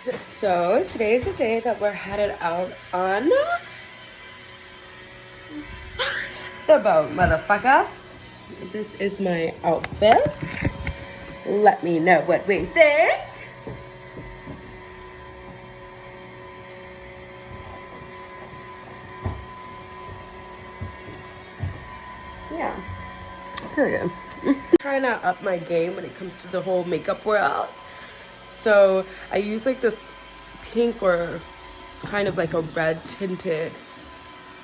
So today is the day that we're headed out on the boat, motherfucker. This is my outfit. Let me know what we think. Yeah, period. Trying to up my game when it comes to the whole makeup world. So I use like this pink or kind of like a red tinted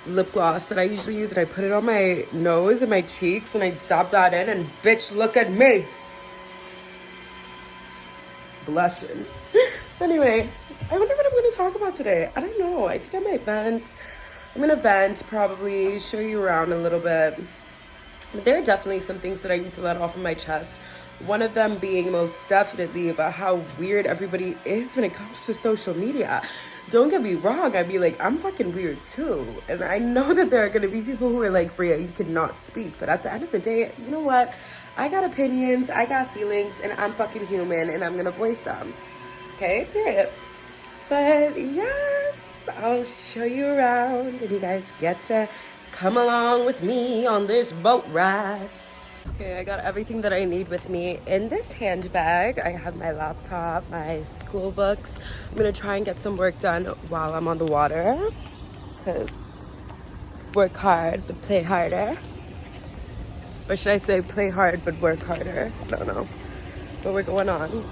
lip gloss that I usually use, and I put it on my nose and my cheeks and I dab that in, and bitch, look at me. Blushing. Anyway, I wonder what I'm going to talk about today. I don't know. I think I might vent. I'm going to vent, probably show you around a little bit. But there are definitely some things that I need to let off of my chest. One of them being most definitely about how weird everybody is when it comes to social media. Don't get me wrong, I'd be like, I'm fucking weird too. And I know that there are going to be people who are like, Bria, you cannot speak. But at the end of the day, you know what? I got opinions, I got feelings, and I'm fucking human, and I'm going to voice them. Okay, period. But yes, I'll show you around, and you guys get to come along with me on this boat ride. Okay, I got everything that I need with me in this handbag. I have my laptop, my school books. I'm gonna try and get some work done while I'm on the water, because work hard but play harder. Or should I say play hard but work harder? I don't know. But we're going on.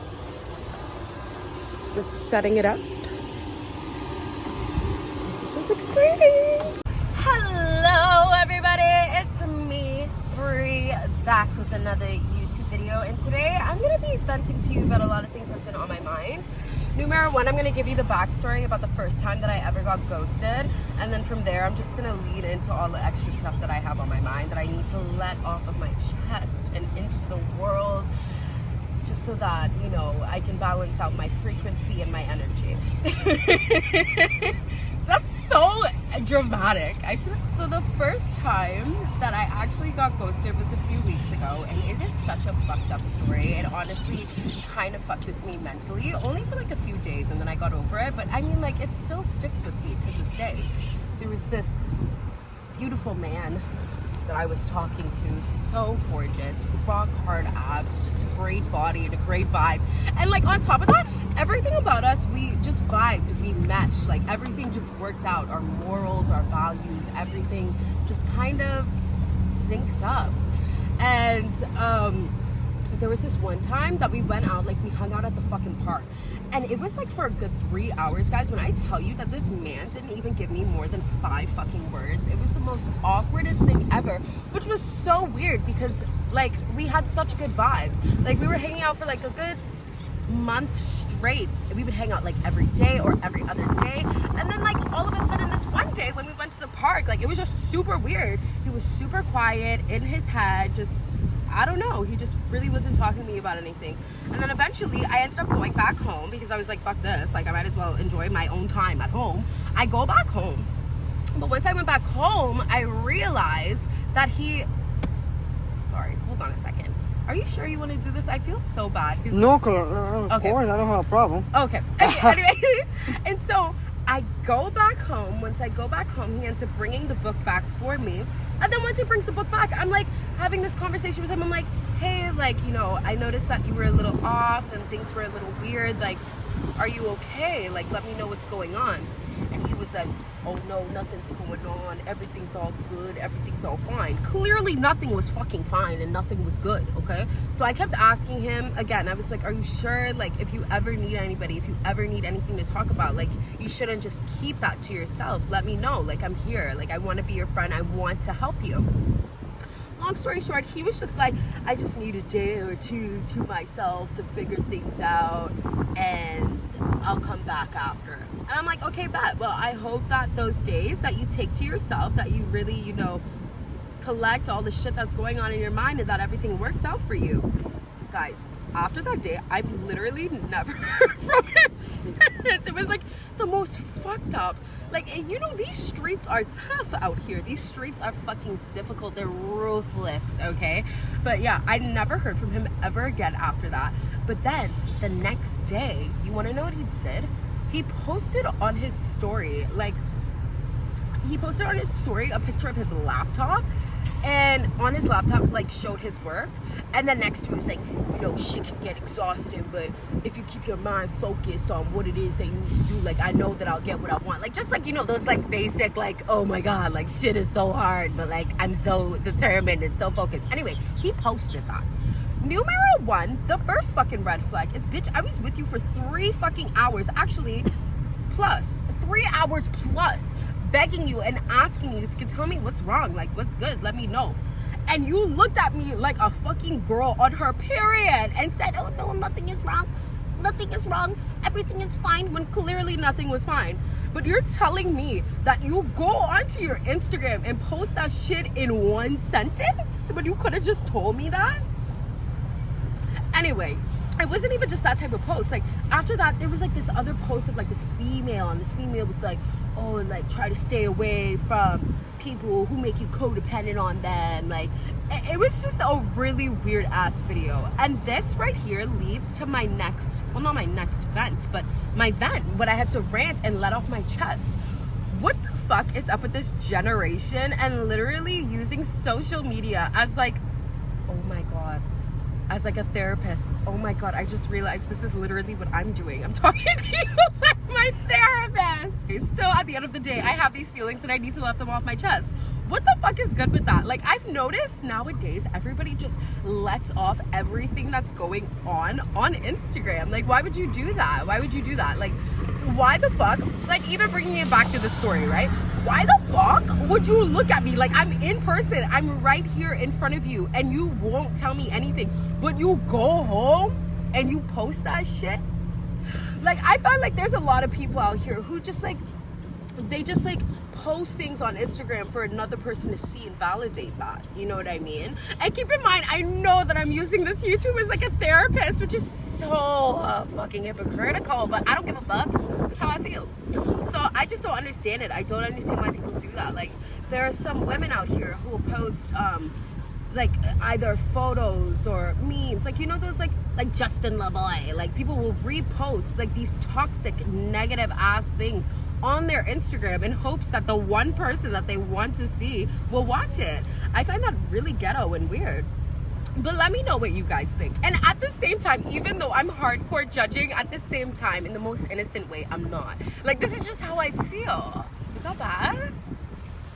Just setting it up. This is exciting. Hello everybody, it's me, Brie, back with another YouTube video, and today I'm going to be venting to you about a lot of things that's been on my mind. Numero one, I'm going to give you the backstory about the first time that I ever got ghosted, and then from there I'm just going to lead into all the extra stuff that I have on my mind that I need to let off of my chest and into the world, just so that, you know, I can balance out my frequency and my energy. That's so dramatic. I feel like, so the first time that I actually got ghosted was a few weeks ago, and it is such a fucked up story. It honestly kind of fucked with me mentally, only for like a few days, and then I got over it. But I mean, like, it still sticks with me to this day. There was this beautiful man that I was talking to, so gorgeous, rock hard abs, just a great body and a great vibe. And like on top of that, everything about us, we just vibed, we meshed, like everything just worked out. Our morals, our values, everything just kind of synced up. And there was this one time that we went out, like we hung out at the fucking park. And it was like for a good 3 hours, guys, when I tell you that this man didn't even give me more than 5 fucking words. It was the most awkwardest thing ever, which was so weird because like we had such good vibes. Like we were hanging out for like a good month straight. We would hang out like every day or every other day. And then like all of a sudden this one day when we went to the park, like it was just super weird. He was super quiet in his head, just, I don't know, he just really wasn't talking to me about anything. And then eventually I ended up going back home because I was like, fuck this, like I might as well enjoy my own time at home. I go back home. But once I went back home, I realized that sorry, hold on a second. Are you sure you want to do this? I feel so bad. No, of course, I don't have a problem. Okay, anyway, and so I go back home. Once I go back home, he ends up bringing the book back for me. And then once he brings the book back, I'm like having this conversation with him. I'm like, hey, like, you know, I noticed that you were a little off and things were a little weird. Like, are you okay? Like, let me know what's going on. And he was like, oh no, nothing's going on. Everything's all good. Everything's all fine. Clearly nothing was fucking fine and nothing was good, okay? So I kept asking him again. I was like, are you sure? Like, if you ever need anybody, if you ever need anything to talk about, like, you shouldn't just keep that to yourself. Let me know. Like, I'm here. Like, I want to be your friend. I want to help you. Long story short, he was just like, I just need a day or two to myself to figure things out, and I'll come back after. And I'm like, okay, bet. Well, I hope that those days that you take to yourself, that you really, you know, collect all the shit that's going on in your mind, and that everything works out for you. Guys, after that day, I've literally never heard from him since. It was like the most fucked up. Like, you know, these streets are tough out here. These streets are fucking difficult. They're ruthless, okay? But yeah, I never heard from him ever again after that. But then the next day, you want to know what he did? He posted on his story, a picture of his laptop, and on his laptop, like, showed his work. And then next to him was like, you know, shit can get exhausting, but if you keep your mind focused on what it is that you need to do, like, I know that I'll get what I want. Like, just like, you know, those like basic, like, oh my God, like, shit is so hard, but like, I'm so determined and so focused. Anyway, he posted that. Numero one, the first fucking red flag is, bitch, I was with you for 3 fucking hours, actually, plus 3 hours plus, begging you and asking you if you can tell me what's wrong, like, what's good, let me know. And you looked at me like a fucking girl on her period and said, oh no, nothing is wrong, everything is fine, when clearly nothing was fine. But you're telling me that you go onto your Instagram and post that shit in 1 sentence when you could have just told me that? Anyway, it wasn't even just that type of post. Like, after that, there was like this other post of like this female, and this female was like, oh, like, try to stay away from people who make you codependent on them. Like, it was just a really weird ass video. And this right here leads to my next, well, not my next vent, but my vent, what I have to rant and let off my chest. What the fuck is up with this generation and literally using social media as like, oh my God, as like a therapist? Oh my God, I just realized this is literally what I'm doing. I'm talking to you like my therapist. Still, at the end of the day, I have these feelings and I need to let them off my chest. What the fuck is good with that? Like, I've noticed nowadays everybody just lets off everything that's going on Instagram. Like, why would you do that? Why would you do that? Like, why the fuck? Like, even bringing it back to the story, right? Why the fuck would you look at me like I'm in person? I'm right here in front of you and you won't tell me anything, but you go home and you post that shit? Like, I find like there's a lot of people out here who just like, they just like post things on Instagram for another person to see and validate that. You know what I mean? And keep in mind, I know that I'm using this YouTube as like a therapist, which is so fucking hypocritical, but I don't give a fuck. That's how I feel. So I just don't understand it. I don't understand why people do that. Like, there are some women out here who will post like either photos or memes, like, you know, those like Justin LaBoy, like, people will repost like these toxic negative ass things on their Instagram in hopes that the one person that they want to see will watch it. I find that really ghetto and weird. But let me know what you guys think. And at the same time, even though I'm hardcore judging, at the same time, in the most innocent way, I'm not. Like, this is just how I feel. Is that bad?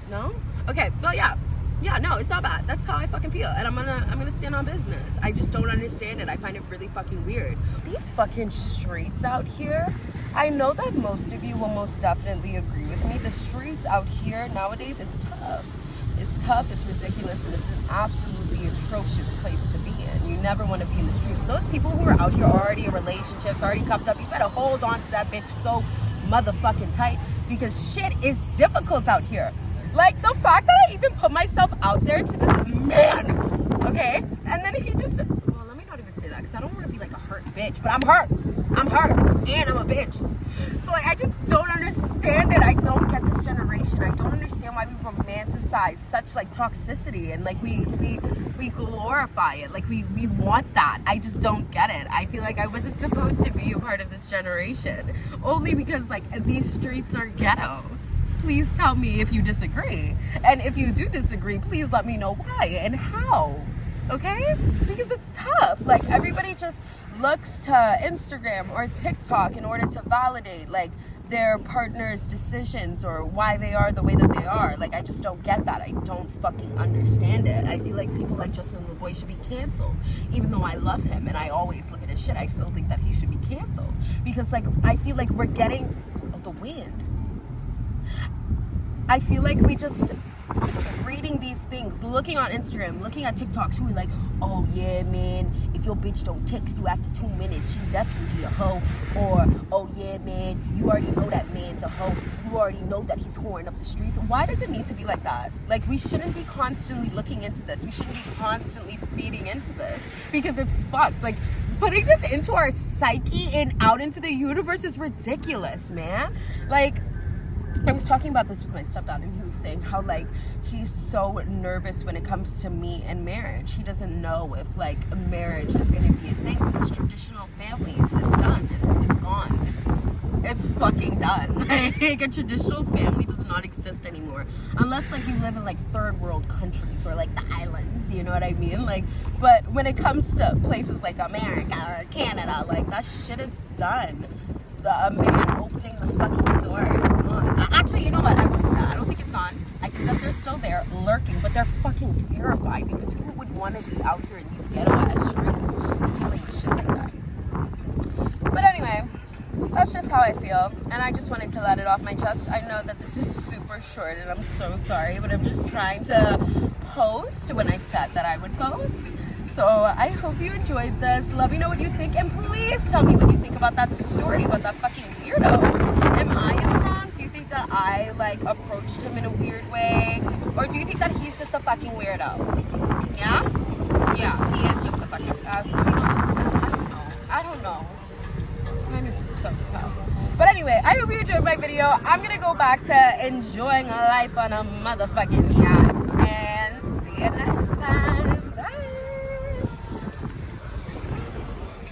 No? Okay, well, yeah, no, it's not bad. That's how I fucking feel, and I'm gonna stand on business. I just don't understand it. I find it really fucking weird. These fucking streets out here, I know that most of you will most definitely agree with me. The streets out here nowadays, it's tough. It's tough, it's ridiculous, and it's an absolutely atrocious place to be in. You never want to be in the streets. Those people who are out here already in relationships, already cuffed up, you better hold on to that bitch so motherfucking tight, because shit is difficult out here. Like, the fact that I even put myself out there to this man, okay? And then he just, well, let me not even say that, because I don't want to be like a hurt bitch, but I'm hurt, and I'm a bitch. So, like, I just don't understand it. I don't get this generation. I don't understand why we romanticize such, like, toxicity, and, like, we glorify it. Like, we want that. I just don't get it. I feel like I wasn't supposed to be a part of this generation, only because, like, these streets are ghetto. Please tell me if you disagree. And if you do disagree, please let me know why and how. Okay? Because it's tough. Like, everybody just looks to Instagram or TikTok in order to validate, like, their partner's decisions or why they are the way that they are. Like, I just don't get that. I don't fucking understand it. I feel like people like Justin LaBoy should be canceled. Even though I love him and I always look at his shit, I still think that he should be canceled. Because, like, I feel like we're getting the wind. I feel like we just reading these things, looking on Instagram, looking at TikToks, who are like, oh yeah, man, if your bitch don't text you after 2 minutes, she definitely a hoe. Or, oh yeah, man, you already know that man's a hoe. You already know that he's whoring up the streets. Why does it need to be like that? Like, we shouldn't be constantly looking into this. We shouldn't be constantly feeding into this, because it's fucked. Like, putting this into our psyche and out into the universe is ridiculous, man. Like, I was talking about this with my stepdad, and he was saying how, like, he's so nervous when it comes to me and marriage. He doesn't know if, like, marriage is going to be a thing, because traditional families, it's done. It's gone. It's fucking done. Like, a traditional family does not exist anymore. Unless, like, you live in, like, third world countries or, like, the islands, you know what I mean? Like, but when it comes to places like America or Canada, like, that shit is done. A man opening the fucking door is gone. Actually, you know what? I won't say that. I don't think it's gone. I think that they're still there, lurking, but they're fucking terrified, because who would want to be out here in these ghetto-ass streets dealing with shit like that? But anyway, that's just how I feel, and I just wanted to let it off my chest. I know that this is super short, and I'm so sorry, but I'm just trying to post when I said that I would post. So I hope you enjoyed this. Let me know what you think, and please tell me what you think about that story, about that fucking weirdo. Am I in the wrong? Do you think that I, like, approached him in a weird way? Or do you think that he's just a fucking weirdo? Yeah? Yeah, he is just a fucking, I don't know. Time is just so tough. But anyway, I hope you enjoyed my video. I'm gonna go back to enjoying life on a motherfucking yacht, and see you next time.